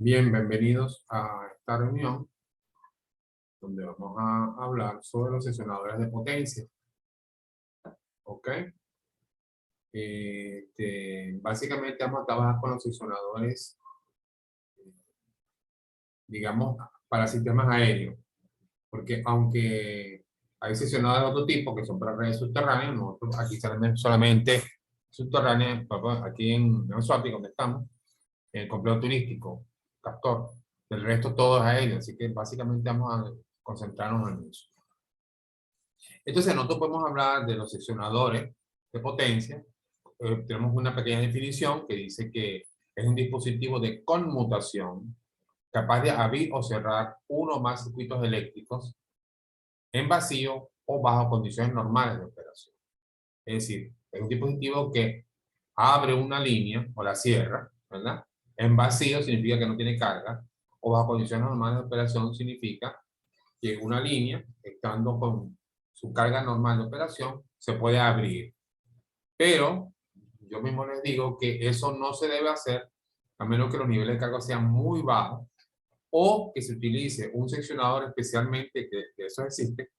Bien, bienvenidos a esta reunión donde vamos a hablar sobre los seccionadores de potencia. ¿Ok? Básicamente vamos a trabajar con los seccionadores, digamos, para sistemas aéreos. Porque aunque hay seccionadores de otro tipo que son para redes subterráneas, nosotros aquí tenemos solamente subterráneas, aquí en Anzoátegui, donde estamos, en el complejo turístico, Castor. El resto todo es aéreo, así que básicamente vamos a concentrarnos en eso. Entonces, nosotros podemos hablar de los seccionadores de potencia. Tenemos una pequeña definición que dice que es un dispositivo de conmutación capaz de abrir o cerrar uno o más circuitos eléctricos en vacío o bajo condiciones normales de operación. Es decir, es un dispositivo que abre una línea o la cierra, ¿verdad? En vacío significa que no tiene carga, o bajo condiciones normales de operación significa que una línea, estando con su carga normal de operación, se puede abrir. Pero yo mismo les digo que eso no se debe hacer a menos que los niveles de carga sean muy bajos o que se utilice un seccionador especialmente, que eso existe,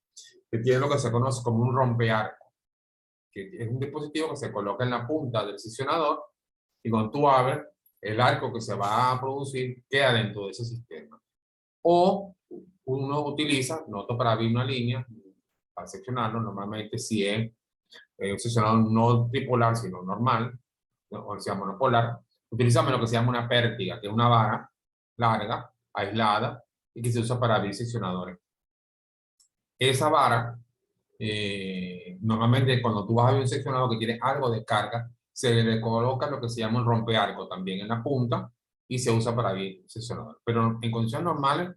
que tiene lo que se conoce como un rompearco, que es un dispositivo que se coloca en la punta del seccionador y cuando tú abres, el arco que se va a producir queda dentro de ese sistema. O uno utiliza, nosotros para abrir una línea, para seccionarlo, normalmente si es un seccionador no tripolar, sino normal, o sea, monopolar, utilizamos lo que se llama una pértiga, que es una vara larga, aislada, y que se usa para abrir seccionadores. Esa vara, normalmente cuando tú vas a abrir un seccionador que tiene algo de carga, se le coloca lo que se llama un rompearco también en la punta y se usa para abrir seccionadores. Pero en condiciones normales,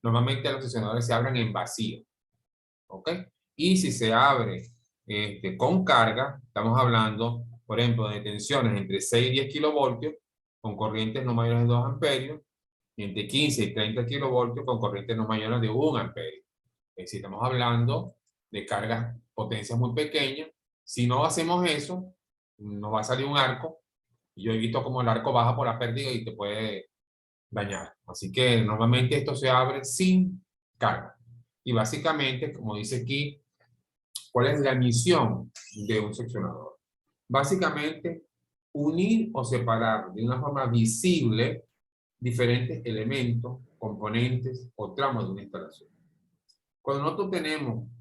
normalmente los seccionadores se abren en vacío. ¿Ok? Y si se abre con carga, estamos hablando, por ejemplo, de tensiones entre 6 y 10 kilovoltios con corrientes no mayores de 2 amperios, y entre 15 y 30 kilovoltios con corrientes no mayores de 1 amperio. Es decir, estamos hablando de cargas, potencias muy pequeñas. Si no hacemos eso, nos va a salir un arco. Y yo he visto como el arco baja por la pérdida y te puede dañar. Así que normalmente esto se abre sin carga. Y básicamente, como dice aquí, ¿cuál es la misión de un seccionador? Básicamente, unir o separar de una forma visible diferentes elementos, componentes o tramos de una instalación. Cuando nosotros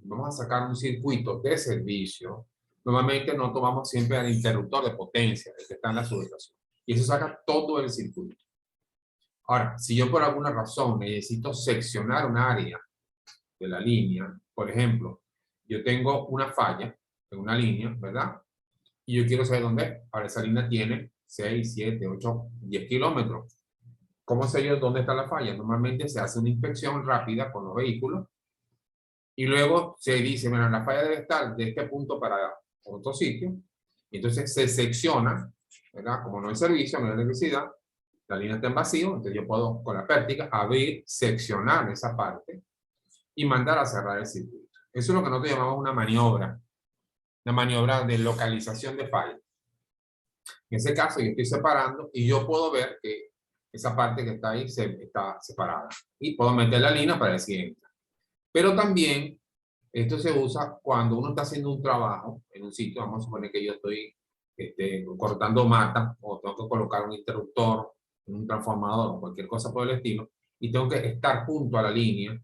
vamos a sacar un circuito de servicio, normalmente nosotros vamos siempre al interruptor de potencia, el que está en la subestación. Y eso saca todo el circuito. Ahora, si yo por alguna razón necesito seccionar un área de la línea, por ejemplo, yo tengo una falla en una línea, ¿verdad? Y yo quiero saber dónde es. Ahora, esa línea tiene 6, 7, 8, 10 kilómetros. ¿Cómo sé yo dónde está la falla? Normalmente se hace una inspección rápida con los vehículos y luego se dice, bueno, la falla debe estar de este punto para otro sitio. Y entonces se secciona, ¿verdad? Como no hay servicio, no hay electricidad, la línea está en vacío, entonces yo puedo con la pértiga abrir, seccionar esa parte y mandar a cerrar el circuito. Eso es lo que nosotros llamamos una maniobra de localización de falla. En ese caso yo estoy separando y yo puedo ver que esa parte que está ahí está separada. Y puedo meter la línea para decir entra. Pero también esto se usa cuando uno está haciendo un trabajo en un sitio. Vamos a suponer que yo estoy cortando mata o tengo que colocar un interruptor, un transformador o cualquier cosa por el estilo y tengo que estar junto a la línea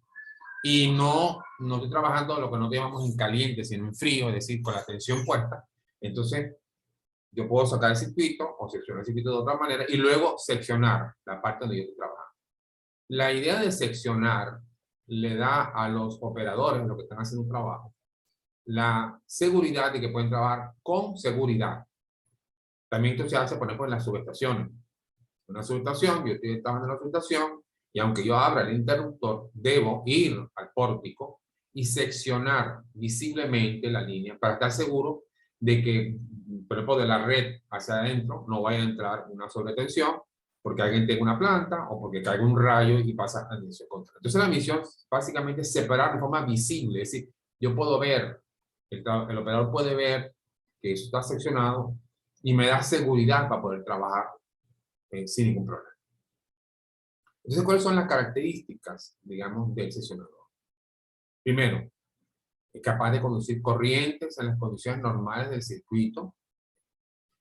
y no estoy trabajando lo que no llamamos en caliente, sino en frío, es decir, con la tensión puesta. Entonces, yo puedo sacar el circuito o seccionar el circuito de otra manera y luego seccionar la parte donde yo estoy trabajando. La idea de seccionar le da a los operadores, los que están haciendo un trabajo, la seguridad de que pueden trabajar con seguridad. También esto se hace, por ejemplo, en las subestaciones. Una subestación, yo estoy trabajando en la subestación, y aunque yo abra el interruptor, debo ir al pórtico y seccionar visiblemente la línea para estar seguro de que, por ejemplo, de la red hacia adentro no vaya a entrar una sobretensión porque alguien tenga una planta o porque caiga un rayo y pasa a tensión contra. Entonces la misión básicamente es separar de forma visible, es decir, yo puedo ver, el operador puede ver que eso está seccionado y me da seguridad para poder trabajar sin ningún problema. Entonces, ¿cuáles son las características, digamos, del seccionador? Primero, es capaz de conducir corrientes en las condiciones normales del circuito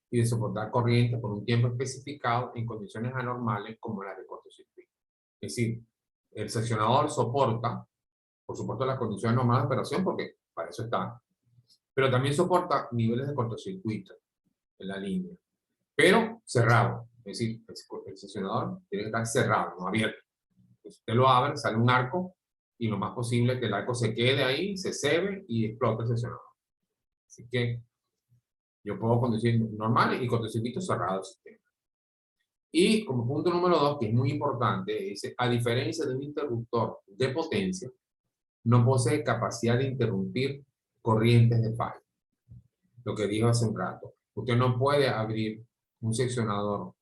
y de soportar corrientes por un tiempo especificado en condiciones anormales como las de cortocircuito. Es decir, el seccionador soporta, por supuesto, las condiciones normales de operación, porque para eso está, pero también soporta niveles de cortocircuito en la línea, pero cerrado. Es decir, el seccionador tiene que estar cerrado, no abierto. Si usted lo abre, sale un arco y lo más posible es que el arco se quede ahí, se cebe y explote el seccionador. Así que yo puedo conducir normal y cortocircuito cerrado el sistema. Y como punto número 2, que es muy importante, dice, a diferencia de un interruptor de potencia, no posee capacidad de interrumpir corrientes de falla. Lo que dijo hace un rato. Usted no puede abrir un seccionador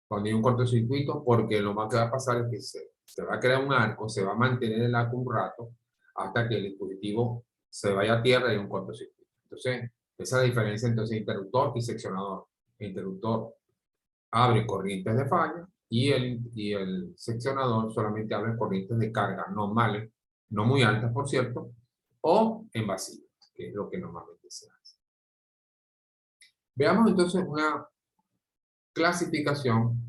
cuando hay un cortocircuito porque lo más que va a pasar es que se va a crear un arco, se va a mantener el arco un rato hasta que el dispositivo se vaya a tierra y hay un cortocircuito. Entonces, esa es la diferencia entre interruptor y seccionador. El interruptor abre corrientes de falla y el seccionador solamente abre corrientes de carga normales, no muy altas, por cierto, o en vacío, que es lo que normalmente se hace. Veamos entonces una clasificación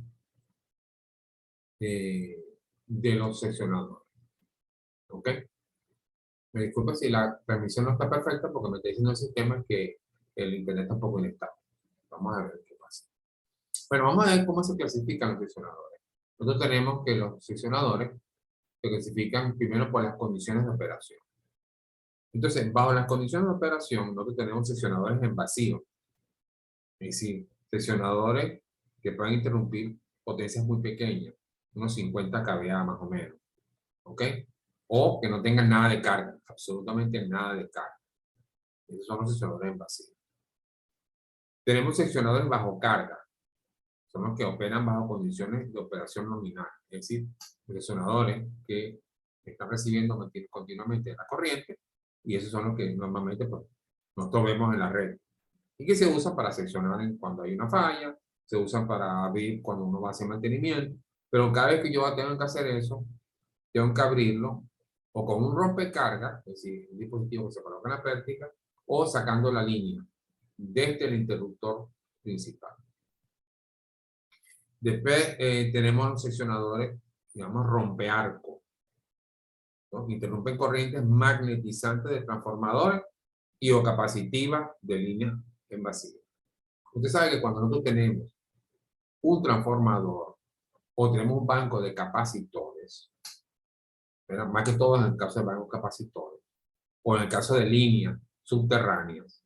de los seccionadores. ¿Ok? Me disculpa si la transmisión no está perfecta porque me está diciendo el sistema que el internet está un poco inestable. Vamos a ver qué pasa. Bueno, vamos a ver cómo se clasifican los seccionadores. Nosotros tenemos que los seccionadores se clasifican primero por las condiciones de operación. Entonces, bajo las condiciones de operación, nosotros tenemos seccionadores en vacío. Es decir, seccionadores que pueden interrumpir potencias muy pequeñas, unos 50 kVA más o menos. ¿Ok? O que no tengan nada de carga, absolutamente nada de carga. Esos son los seccionadores en vacío. Tenemos seccionadores bajo carga. Son los que operan bajo condiciones de operación nominal. Es decir, seccionadores que están recibiendo continuamente la corriente y esos son los que normalmente pues, nosotros vemos en la red. Y que se usan para seccionar cuando hay una falla, se usan para abrir cuando uno va a hacer mantenimiento. Pero cada vez que yo tengo que hacer eso, tengo que abrirlo o con un rompecarga, es decir, un dispositivo que se coloca en la pértiga, o sacando la línea desde el interruptor principal. Después tenemos los seccionadores, digamos, rompearco, ¿no? Interrumpen corrientes magnetizantes de transformadores y o capacitivas de líneas en vacío. Usted sabe que cuando nosotros tenemos un transformador o tenemos un banco de capacitores, ¿verdad? Más que todo en el caso de bancos capacitores, o en el caso de líneas subterráneas,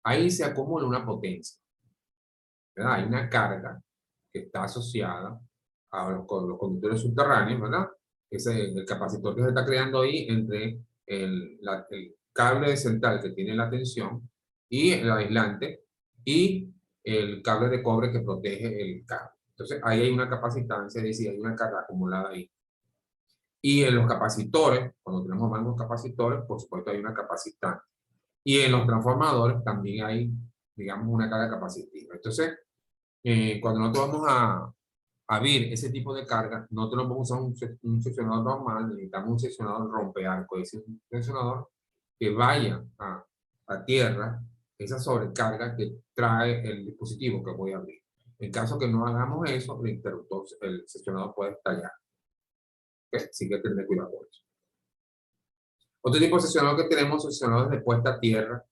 ahí se acumula una potencia, ¿verdad? Hay una carga que está asociada a los conductores subterráneos, ¿verdad? El capacitor que se está creando ahí entre el cable central que tiene la tensión y el aislante y el cable de cobre que protege el cable. Entonces ahí hay una capacitancia, es decir, hay una carga acumulada ahí. Y en los capacitores, cuando tenemos bancos capacitores, por supuesto hay una capacitante. Y en los transformadores también hay, digamos, una carga capacitiva. Entonces, cuando nosotros vamos a abrir ese tipo de carga, nosotros no vamos a usar un seccionador normal, necesitamos un seccionador rompearco, es decir, un seccionador que vaya a tierra esa sobrecarga que trae el dispositivo que voy a abrir. En caso que no hagamos eso, el interruptor, el seccionador puede estallar. ¿Okay? Así que tener cuidado con eso. Otro tipo de seccionador que tenemos, seccionadores de puesta a tierra,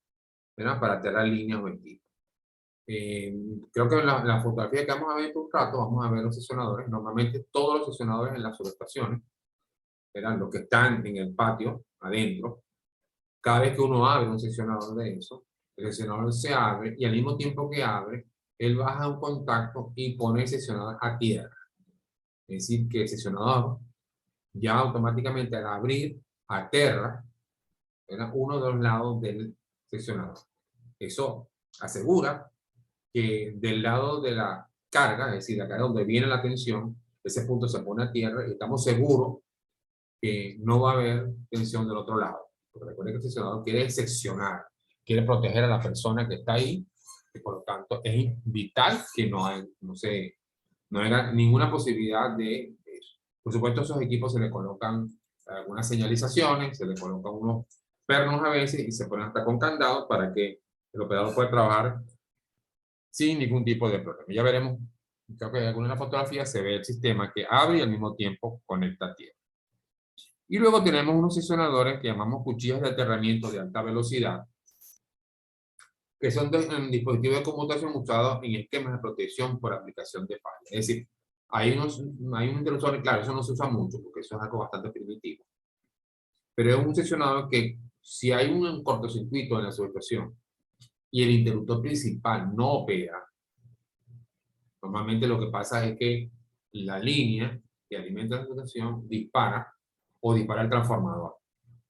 ¿verdad? Para aterrar líneas o equipos. Creo que en la fotografía que vamos a ver por un rato, vamos a ver los seccionadores. Normalmente todos los seccionadores en las subestaciones, ¿verdad? Los que están en el patio, adentro, cada vez que uno abre un seccionador de eso, el seccionador se abre y al mismo tiempo que abre, él baja un contacto y pone el seccionador a tierra. Es decir, que el seccionador ya automáticamente al abrir aterra, ¿verdad? Uno de los lados del seccionador. Eso asegura que del lado de la carga, es decir, acá donde viene la tensión, ese punto se pone a tierra y estamos seguros que no va a haber tensión del otro lado. Porque recuerden que el seccionador quiere seccionar, quiere proteger a la persona que está ahí, y por lo tanto es vital que no haya ninguna posibilidad de eso. Por supuesto, a esos equipos se le colocan algunas señalizaciones, se le colocan unos pernos a veces y se ponen hasta con candados para que el operador pueda trabajar sin ningún tipo de problema. Ya veremos, creo que en alguna fotografía se ve el sistema que abre y al mismo tiempo conecta a tierra. Y luego tenemos unos sesionadores que llamamos cuchillas de aterramiento de alta velocidad, que son dispositivos de conmutación usados en esquemas de protección por aplicación de falla. Es decir, hay unos interruptores, claro, eso no se usa mucho porque eso es algo bastante primitivo. Pero es un sesionador que si hay un cortocircuito en la subestación y el interruptor principal no opera, normalmente lo que pasa es que la línea que alimenta la subestación dispara o dispara el transformador.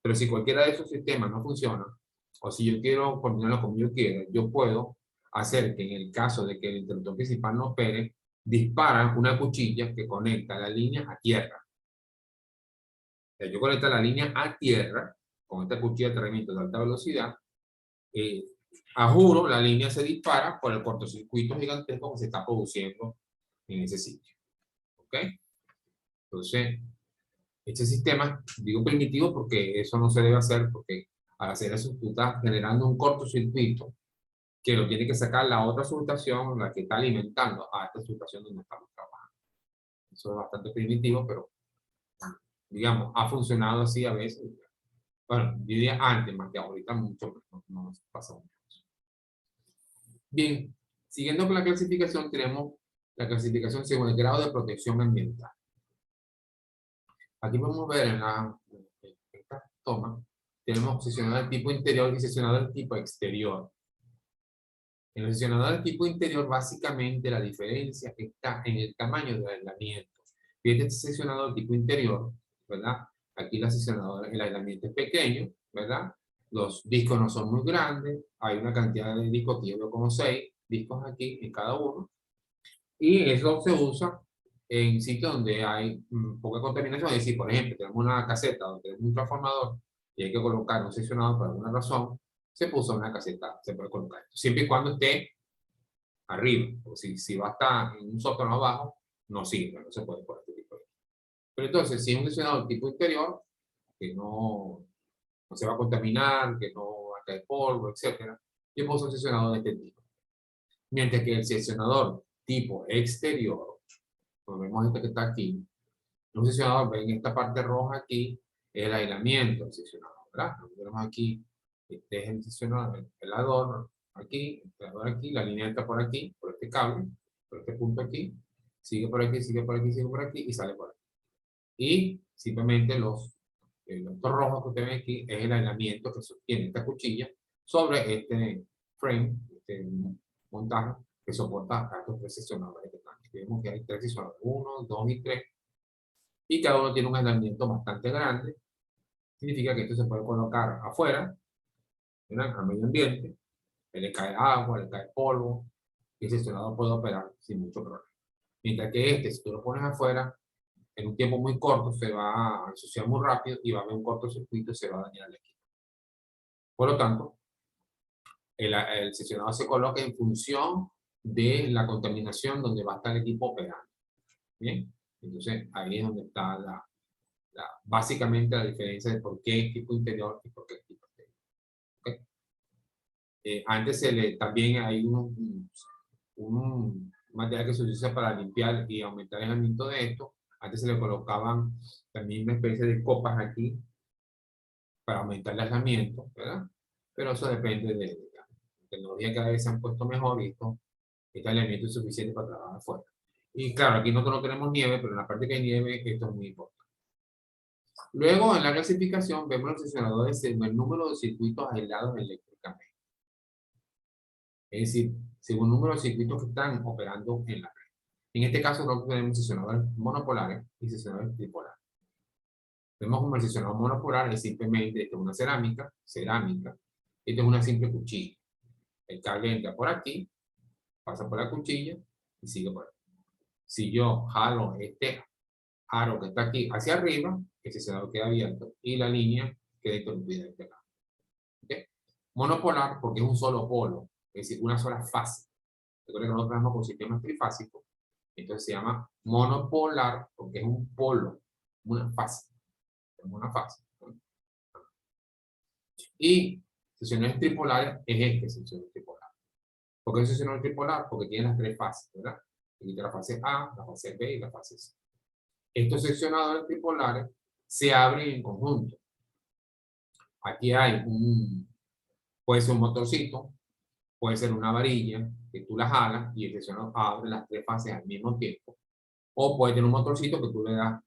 Pero si cualquiera de esos sistemas no funciona, o si yo quiero coordinarlo como yo quiero, yo puedo hacer que en el caso de que el interruptor principal no opere, dispara una cuchilla que conecta la línea a tierra. O sea, yo conecto la línea a tierra con esta cuchilla de aterramiento de alta velocidad. A juro, la línea se dispara por el cortocircuito gigantesco que se está produciendo en ese sitio. ¿Ok? Entonces, este sistema, digo primitivo porque eso no se debe hacer, porque al hacer eso tú estás generando un cortocircuito que lo tiene que sacar la otra subestación, la que está alimentando a esta subestación donde estamos trabajando. Eso es bastante primitivo, pero digamos, ha funcionado así a veces. Bueno, yo diría antes, más que ahorita mucho menos, no nos pasa mucho. Bien, siguiendo con la clasificación, tenemos la clasificación según el grado de protección ambiental. Aquí podemos ver en esta toma, tenemos sesionador de tipo interior y sesionador de tipo exterior. En el sesionador de tipo interior, básicamente la diferencia está en el tamaño del aislamiento. Fíjate, este sesionador de tipo interior, ¿verdad? Aquí el aislamiento es pequeño, ¿verdad? Los discos no son muy grandes, hay una cantidad de discos que yo veo como 6 discos aquí en cada uno, y eso se usa en sitios donde hay poca contaminación. Es decir, por ejemplo, tenemos una caseta donde tenemos un transformador y hay que colocar un sesionador por alguna razón, se puso una caseta, se puede colocar. Siempre y cuando esté arriba, o si va a estar en un sótano abajo, no sirve, no se puede poner este tipo de. Pero entonces, si es un sesionador tipo interior, que no se va a contaminar, que no va a caer polvo, etcétera, yo puedo usar un sesionador de este tipo. Mientras que el sesionador tipo exterior, como vemos este que está aquí, un sesionador, ven esta parte roja aquí, es el aislamiento del sesionador, ¿verdad? Lo que tenemos aquí, este es el sesionador, el adorno, aquí, el adorno aquí, la línea está por aquí, por este cable, por este punto aquí, sigue por aquí, sigue por aquí, sigue por aquí y sale por aquí. Y simplemente los rojos que ustedes ven aquí es el aislamiento que sostiene esta cuchilla sobre este frame, este montaje que soporta a estos tres sesionadores que están. Vemos que hay tres sesionadores, 1, 2 y 3, y cada uno tiene un aislamiento bastante grande. Significa que esto se puede colocar afuera, ¿verdad? Al medio ambiente, le cae agua, le cae polvo, y el sesionador puede operar sin mucho problema. Mientras que este, si tú lo pones afuera, en un tiempo muy corto se va a ensuciar muy rápido y va a haber un cortocircuito y se va a dañar el equipo. Por lo tanto, el sesionador se coloca en función de la contaminación donde va a estar el equipo operando. Bien, entonces ahí es donde está básicamente la diferencia de por qué equipo interior y por qué equipo exterior. ¿Okay? Antes también hay un material que se utiliza para limpiar y aumentar el aislamiento de esto. Antes se le colocaban también una especie de copas aquí para aumentar el aislamiento, ¿verdad? Pero eso depende de la tecnología. Cada vez se han puesto mejor y este aislamiento es suficiente para trabajar afuera. Y claro, aquí nosotros no tenemos nieve, pero en la parte que hay nieve esto es muy importante. Luego, en la clasificación, vemos los sesionadores según el número de circuitos aislados eléctricamente. Es decir, según el número de circuitos que están operando en la red. En este caso, nosotros tenemos sesionadores monopolares y sesionadores tripolares. Vemos como el sesionador monopolar es simplemente una cerámica, esto es una simple cuchilla. El cable entra por aquí, pasa por la cuchilla y sigue por aquí. Si yo jalo este aro que está aquí hacia arriba, el sesionador queda abierto y la línea queda interrumpida de este lado. ¿Okay? Monopolar porque es un solo polo, es decir, una sola fase. Recuerden que nosotros trabajamos con sistemas trifásicos, entonces se llama monopolar porque es un polo, una fase. Tenemos una fase. Y secciones tripolares es esta sección tripolar. ¿Por qué sección tripolar? Porque tiene las tres fases, ¿verdad? Aquí la fase A, la fase B y la fase C. Estos seccionadores tripolares se abren en conjunto. Aquí hay puede ser un motorcito, puede ser una varilla que tú la jalas y el seccionador abre las tres fases al mismo tiempo. O puede tener un motorcito que tú le das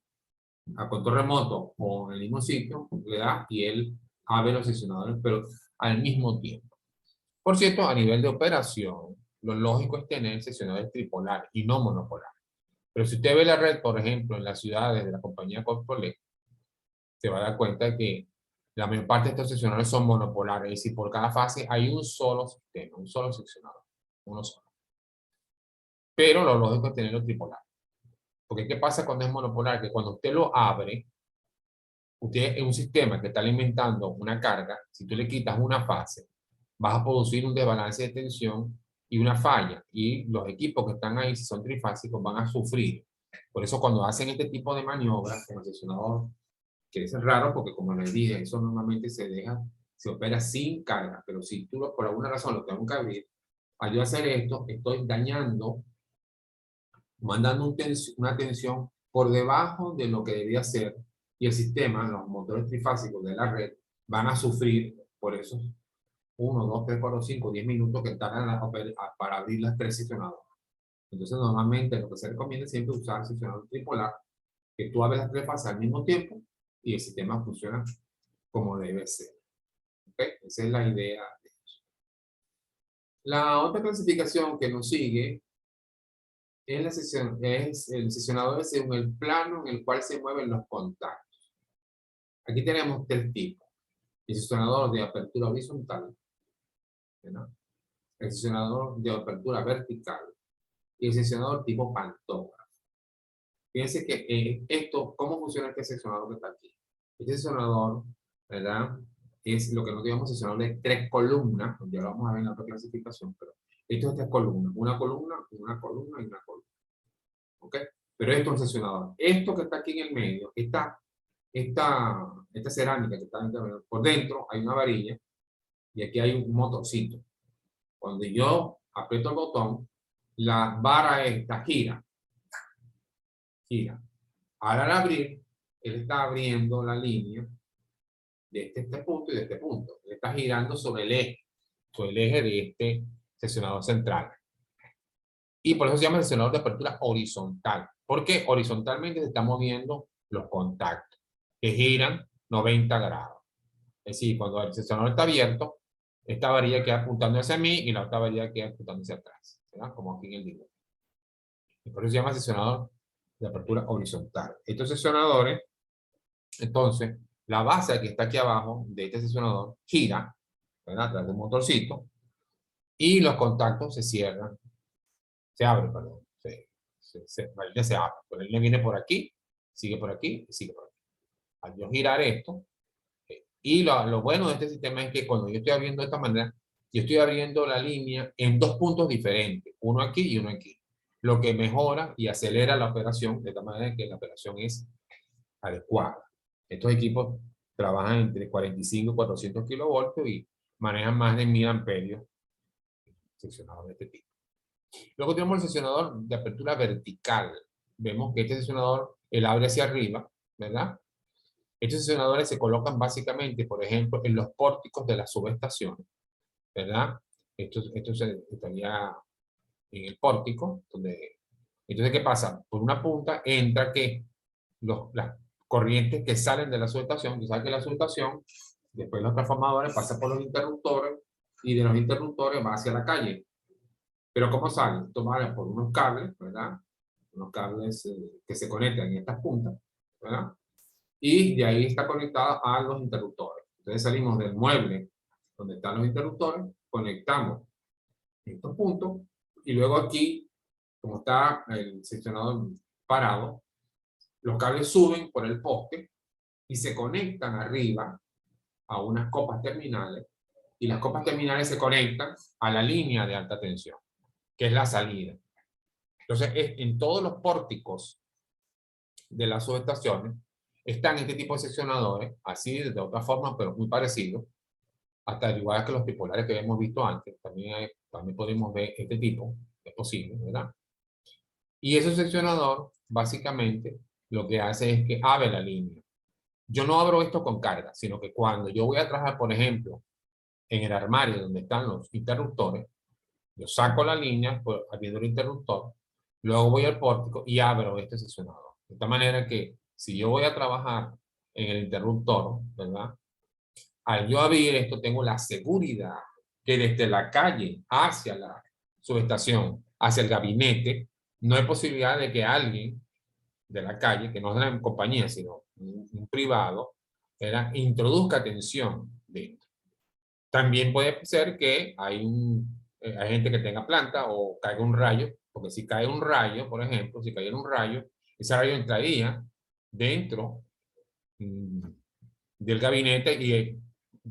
a control remoto o en el mismo sitio, le das y él abre los seccionadores, pero al mismo tiempo. Por cierto, a nivel de operación, lo lógico es tener seccionadores tripolares y no monopolares. Pero si usted ve la red, por ejemplo, en las ciudades de la compañía Corpolet, se va a dar cuenta de que la mayor parte de estos seccionadores son monopolares, es decir, por cada fase hay un solo sistema, un solo seccionador, uno solo. Pero lo lógico es tenerlo tripolar. Porque ¿qué pasa cuando es monopolar? Que cuando usted lo abre, usted en un sistema que está alimentando una carga, si tú le quitas una fase, vas a producir un desbalance de tensión y una falla. Y los equipos que están ahí, si son trifásicos, van a sufrir. Por eso cuando hacen este tipo de maniobras con el seccionador, que es raro porque como les dije, eso normalmente se opera sin carga. Pero si tú por alguna razón lo tengo que abrir, al yo hacer esto, estoy dañando, mandando una tensión por debajo de lo que debía ser y el sistema, los motores trifásicos de la red, van a sufrir por esos 1, 2, 3, 4, 5, 10 minutos que tardan para abrir las tres seccionadoras. Entonces, normalmente lo que se recomienda es siempre usar el seccionador tripolar, que tú abres las tres fases al mismo tiempo y el sistema funciona como debe ser. ¿Okay? Esa es la idea de eso. La otra clasificación que nos sigue es el seccionador según el plano en el cual se mueven los contactos. Aquí tenemos tres tipos. El seccionador de apertura horizontal, ¿no? El seccionador de apertura vertical y el seccionador tipo pantógrafo. Fíjense que ¿cómo funciona este seccionador que está aquí? Este seccionador, ¿verdad? Es lo que nos llamamos seccionador de tres columnas, ya lo vamos a ver en la otra clasificación, pero esto es tres columnas, una columna, una columna y una columna. ¿Ok? Pero esto es un seccionador. Esto que está aquí en el medio, esta cerámica que está por dentro, hay una varilla y aquí hay un motorcito. Cuando yo aprieto el botón, la vara esta gira. Ahora al abrir, él está abriendo la línea de este punto y de este punto. Él está girando sobre el eje de este seccionador central. Y por eso se llama el seccionador de apertura horizontal. Porque horizontalmente se están moviendo los contactos, que giran 90 grados. Es decir, cuando el seccionador está abierto, esta varilla queda apuntando hacia mí y la otra varilla queda apuntando hacia atrás, ¿verdad? Como aquí en el dibujo. Y por eso se llama seccionador de apertura horizontal. Estos seccionadores, entonces, la base que está aquí abajo de este seccionador gira, ¿verdad? A través de un motorcito, y los contactos se cierran, se abren, perdón. La línea se abre. La línea viene por aquí, sigue por aquí y sigue por aquí. Al yo girar esto, y lo bueno de este sistema es que cuando yo estoy abriendo de esta manera, yo estoy abriendo la línea en dos puntos diferentes, uno aquí y uno aquí, lo que mejora y acelera la operación de tal manera que la operación es adecuada. Estos equipos trabajan entre 45 y 400 kilovoltios y manejan más de 1000 amperios seccionados de este tipo. Luego tenemos el seccionador de apertura vertical. Vemos que este seccionador, él abre hacia arriba, ¿verdad? Estos seccionadores se colocan básicamente, por ejemplo, en los pórticos de las subestaciones, ¿verdad? Esto estaría en el pórtico, entonces, ¿qué pasa? Por una punta entra que las corrientes que salen de la subestación, tú sabes que la subestación, después los transformadores pasan por los interruptores y de los interruptores va hacia la calle. Pero ¿cómo salen? Esto va por unos cables, ¿verdad? Unos cables que se conectan en estas puntas, ¿verdad? Y de ahí está conectada a los interruptores. Entonces salimos del mueble donde están los interruptores, conectamos estos puntos y luego aquí, como está el seccionador parado, los cables suben por el poste y se conectan arriba a unas copas terminales y las copas terminales se conectan a la línea de alta tensión, que es la salida. Entonces, en todos los pórticos de las subestaciones Están este tipo de seccionadores, así de otra forma, pero muy parecido, hasta igual que los bipolares que hemos visto antes, también podemos ver este tipo, es posible, ¿verdad? Y ese seccionador, básicamente, lo que hace es que abre la línea. Yo no abro esto con carga, sino que cuando yo voy a trabajar, por ejemplo, en el armario donde están los interruptores, yo saco la línea abriendo el interruptor, luego voy al pórtico y abro este seccionador. De esta manera que si yo voy a trabajar en el interruptor, ¿verdad? Al yo abrir esto, tengo la seguridad que desde la calle hacia la subestación, hacia el gabinete, no hay posibilidad de que alguien de la calle, que no es una compañía, sino un privado, ¿verdad? Introduzca tensión dentro. También puede ser que hay gente que tenga planta o caiga un rayo, porque si cae un rayo, por ejemplo, si cayera un rayo, ese rayo entraría dentro del gabinete y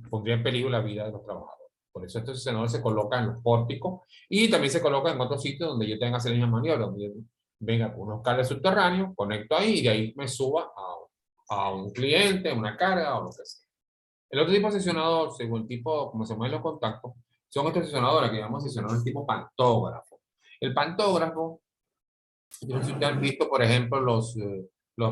pondría en peligro la vida de los trabajadores. Por eso estos seccionadores se colocan en los pórticos y también se colocan en otros sitios donde yo tenga que hacer líneas de maniobra, donde yo venga con unos cables subterráneos, conecto ahí y de ahí me suba a un cliente, una carga o lo que sea. El otro tipo de seccionador, según el tipo, como se mueven los contactos, son estos seccionadores que llamamos seccionadores tipo pantógrafo. El pantógrafo, yo no sé si ustedes han visto, por ejemplo, los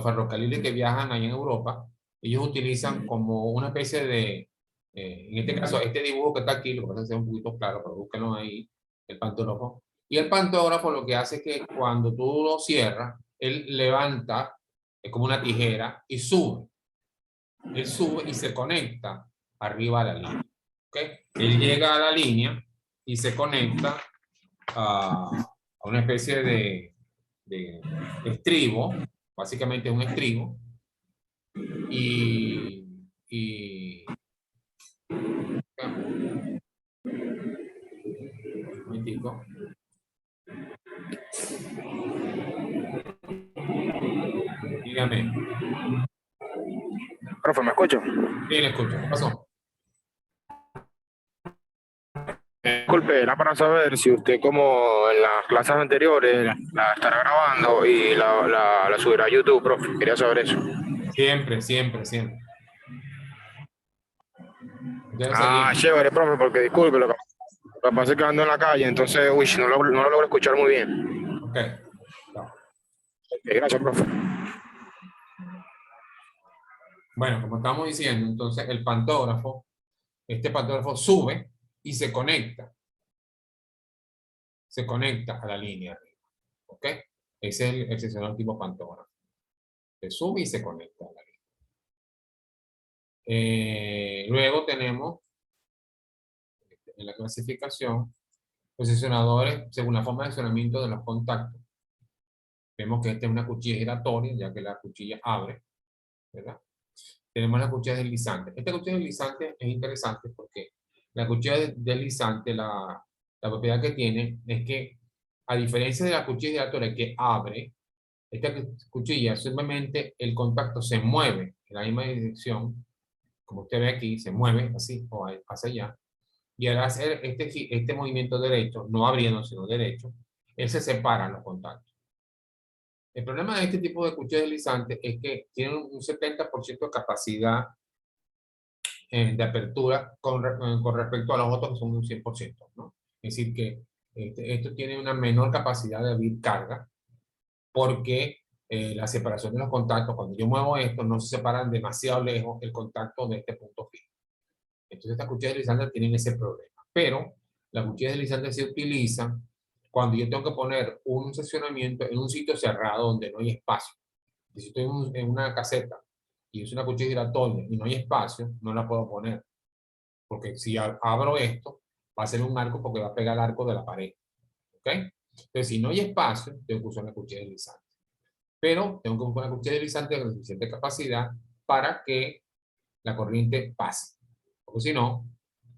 ferrocarriles que viajan ahí en Europa, ellos utilizan como una especie de, en este caso, este dibujo que está aquí, lo que pasa es que es un poquito claro, pero búsquenlo ahí, el pantógrafo. Y el pantógrafo lo que hace es que cuando tú lo cierras, él levanta, es como una tijera, y sube. Él sube y se conecta arriba a la línea. ¿Okay? Él llega a la línea y se conecta a una especie de estribo, básicamente un estribo, y un momentico, dígame, Profe, ¿me escucho? ¿quién escucha? ¿Qué pasó? Disculpe, era para saber si usted, como en las clases anteriores, la estará grabando y la subirá a YouTube, profe. Quería saber eso. Siempre, siempre, siempre. Entonces Ah, seguimos. chévere, profe, porque disculpe, lo que pasa es que ando en la calle, entonces, uy, no lo logro escuchar muy bien. Ok. No. Gracias, profe. Bueno, como estamos diciendo, entonces el pantógrafo, este pantógrafo sube y se conecta a la línea. ¿Ok? Ese es el seccionador tipo pantógrafo. Se sube y se conecta a la línea. Luego tenemos en la clasificación posicionadores según la forma de accionamiento de los contactos. Vemos que esta es una cuchilla giratoria, ya que la cuchilla abre, ¿verdad? Tenemos la cuchilla deslizante. Esta cuchilla deslizante es interesante porque la cuchilla deslizante, la propiedad que tiene es que, a diferencia de la cuchilla giratoria que abre, esta cuchilla simplemente el contacto se mueve en la misma dirección, como usted ve aquí, se mueve así o hacia allá. Y al hacer este movimiento derecho, no abriendo, sino derecho, él se separa los contactos. El problema de este tipo de cuchillas deslizantes es que tienen un 70% de capacidad de apertura con respecto a los otros que son un 100%, ¿no? Es decir, que esto tiene una menor capacidad de abrir carga porque la separación de los contactos, cuando yo muevo esto, no se separan demasiado lejos el contacto de este punto fijo. Entonces estas cuchillas deslizantes tienen ese problema. Pero las cuchillas deslizantes se utilizan cuando yo tengo que poner un seccionamiento en un sitio cerrado donde no hay espacio. Si estoy en una caseta y es una cuchilla giratoria y no hay espacio, no la puedo poner. Porque si abro esto, va a ser un arco porque va a pegar el arco de la pared. ¿Ok? Entonces, si no hay espacio, tengo que usar una cuchilla deslizante. Pero tengo que usar una cuchilla deslizante con suficiente capacidad para que la corriente pase. Porque si no,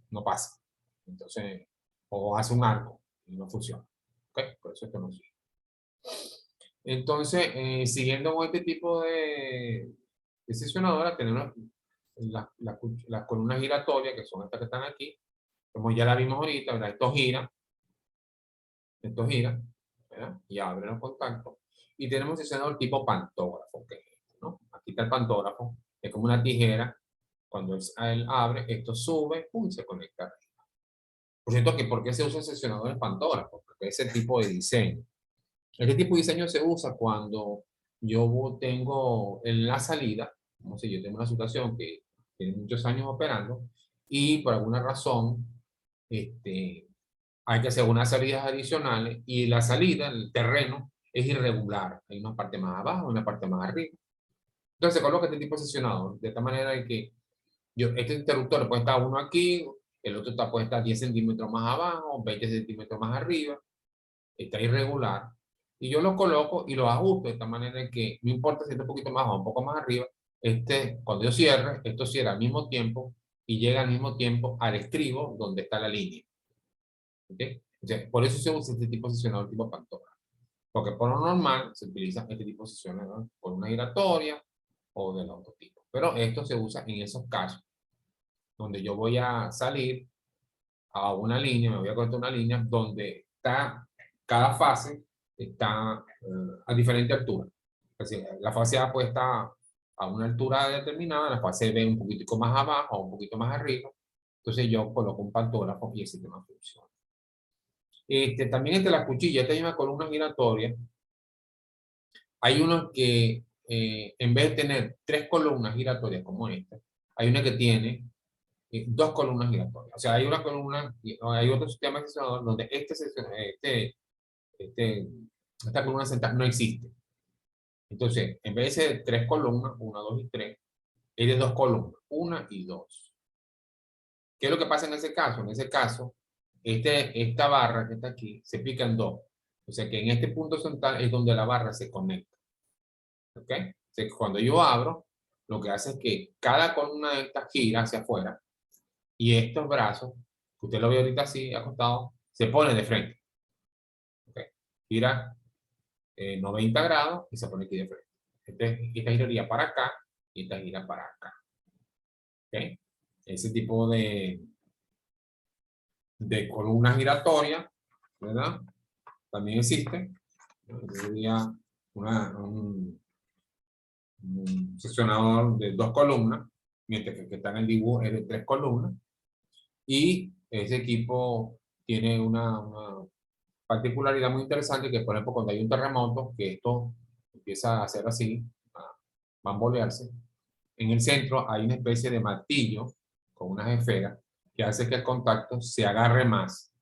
no pasa. Entonces, o hace un arco y no funciona. ¿Ok? Por eso esto no sirve. Entonces, siguiendo con este tipo de sesionadora, tenemos las columnas giratorias, que son estas que están aquí. Como ya la vimos ahorita, ¿verdad? Esto gira, ¿verdad? Y abre los contactos. Y tenemos sesionador tipo pantógrafo, que es este, ¿no? quita el pantógrafo, es como una tijera. Cuando él abre, esto sube, pum, se conecta. Por cierto, ¿por qué se usa el seccionador de pantógrafo? Porque ese tipo de diseño. Este tipo de diseño se usa cuando yo tengo en la salida, como si yo tengo una situación que tiene muchos años operando y por alguna razón hay que hacer unas salidas adicionales y la salida, el terreno, es irregular. Hay una parte más abajo, una parte más arriba. Entonces se coloca este tipo de seccionador de esta manera de que este interruptor puede estar uno aquí, el otro puede estar 10 centímetros más abajo, 20 centímetros más arriba, está irregular. Y yo lo coloco y lo ajusto de esta manera que no importa si está un poquito más abajo, un poco más arriba, cuando yo cierre, esto cierra al mismo tiempo y llega al mismo tiempo al estribo donde está la línea. ¿Okay? O sea, por eso se usa este tipo de seccionador tipo pantógrafo. Porque por lo normal se utiliza este tipo de seccionador por una giratoria o del otro tipo. Pero esto se usa en esos casos donde yo voy a salir a una línea, me voy a cortar una línea donde está, cada fase está a diferente altura. Es decir, la fase A puede estar a una altura determinada, la fase B un poquitico más abajo o un poquito más arriba. Entonces yo coloco un pantógrafo y el sistema funciona. También entre las cuchillas, esta misma columna giratoria, hay unos que en vez de tener 3 columnas giratorias como esta, hay una que tiene 2 columnas giratorias. O sea, hay una columna, hay otro sistema de seccionador donde esta columna central no existe. Entonces, en vez de ser 3 columnas, 1, 2 y 3, es de 2 columnas, 1 y 2. ¿Qué es lo que pasa en ese caso? En ese caso, esta barra que está aquí se pica en 2. O sea que en este punto central es donde la barra se conecta. ¿Ok? O sea que cuando yo abro, lo que hace es que cada columna de estas gira hacia afuera y estos brazos, que usted lo ve ahorita así, acostado, se pone de frente. ¿Ok? Gira 90 grados y se pone aquí de frente. Esta giraría para acá y esta gira para acá. ¿Ok? Ese tipo de columna giratoria, ¿verdad? También existe. Sería un seccionador de 2 columnas, mientras que el que está en el dibujo es de 3 columnas. Y ese equipo tiene una particularidad muy interesante que, por ejemplo, cuando hay un terremoto, que esto empieza a hacer así, a bambolearse, en el centro hay una especie de martillo con unas esferas que hace que el contacto se agarre más.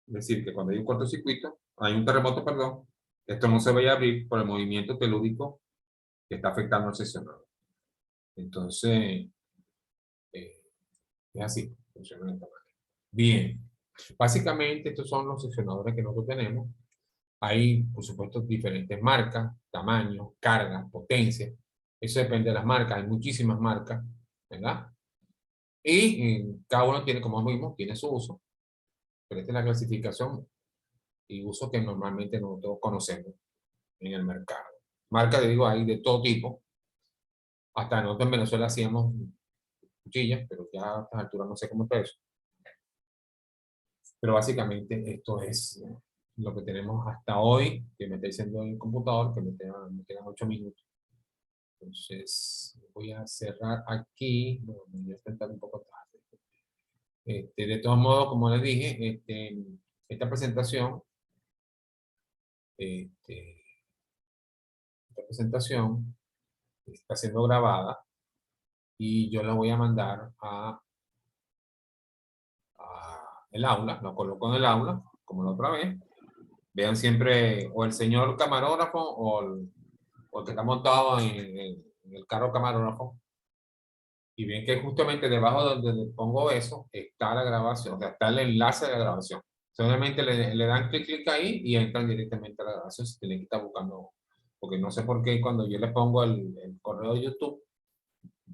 Es decir, que cuando hay un cortocircuito, hay un terremoto, perdón, esto no se vaya a abrir por el movimiento telúrico que está afectando al seccionador. Entonces, es así, funciona de esta manera. Bien, básicamente estos son los seccionadores que nosotros tenemos. Hay, por supuesto, diferentes marcas, tamaños, carga, potencia. Eso depende de las marcas. Hay muchísimas marcas, ¿verdad? Y cada uno tiene, como mismo, tiene su uso. Pero esta es la clasificación y uso que normalmente nosotros conocemos en el mercado. Marcas, digo, hay de todo tipo. Hasta nosotros en Venezuela hacíamos cuchillas, pero ya a estas alturas no sé cómo está eso. Pero básicamente esto es lo que tenemos hasta hoy, que me está diciendo el computador, que me quedan 8 minutos. Entonces, voy a cerrar aquí. Bueno, me voy a sentar un poco tarde. De todos modos, como les dije, esta presentación, este, esta presentación está siendo grabada y yo la voy a mandar a el aula, lo coloco en el aula, como la otra vez. Vean siempre o el señor camarógrafo o el que está montado en el carro camarógrafo. Y ven que justamente debajo de donde le pongo eso está la grabación, o sea, está el enlace de la grabación. Solamente le dan clic ahí y entran directamente a la grabación si tienen que estar buscando. Porque no sé por qué cuando yo les pongo el correo de YouTube,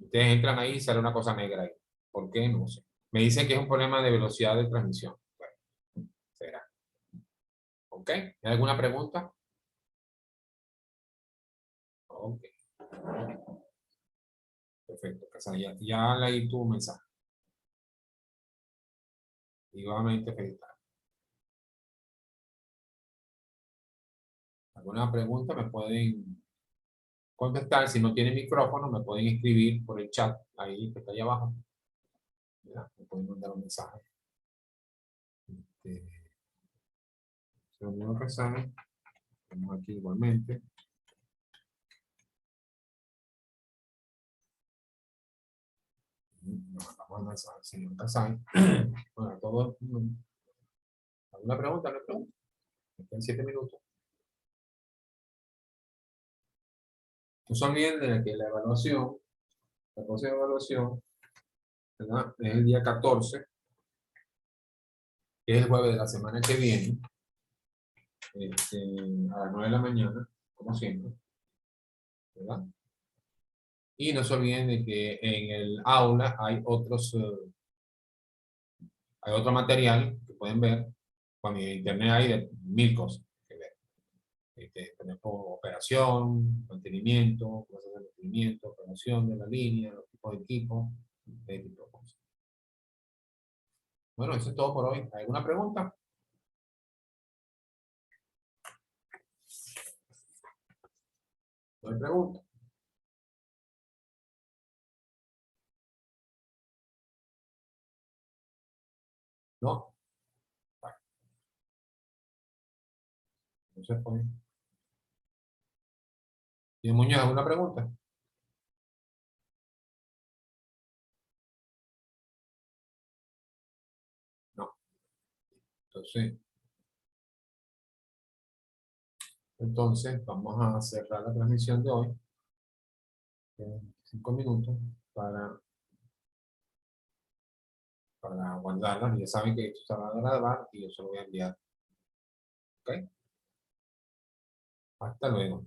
ustedes entran ahí y sale una cosa negra ahí. ¿Por qué? No sé. Me dicen que es un problema de velocidad de transmisión. Bueno, será. ¿Ok? ¿Hay alguna pregunta? Ok. Perfecto. Casana, ya leí tu mensaje. Igualmente, feliz tarde. ¿Alguna pregunta? Me pueden contestar. Si no tienen micrófono, me pueden escribir por el chat, ahí que está ahí abajo. ¿Verdad? Me pueden mandar un mensaje. Segundo Casani, tenemos aquí igualmente. Nos mandamos el mensaje, señor Casani. Bueno, todo. ¿Alguna pregunta? ¿Le pregunto? En 7 minutos. No se olviden de que la evaluación, la próxima evaluación, ¿verdad? Es el día 14, que es el jueves de la semana que viene, a las 9 de la mañana, como siempre, ¿verdad? Y no se olviden de que en el aula hay otro material que pueden ver. Con mi internet hay de 1000 cosas que ver. Tenemos operación, mantenimiento, cosas de mantenimiento, operación de la línea, los tipos de equipo, ese tipo de cosas. Bueno, eso es todo por hoy. ¿Alguna pregunta? ¿No hay pregunta? ¿No? Bueno, entonces, pues, ¿tiene Muñoz alguna pregunta? No. Entonces, vamos a cerrar la transmisión de hoy en 5 minutos para guardarla. Ya saben que esto se va a grabar y yo se lo voy a enviar. ¿Ok? Hasta luego.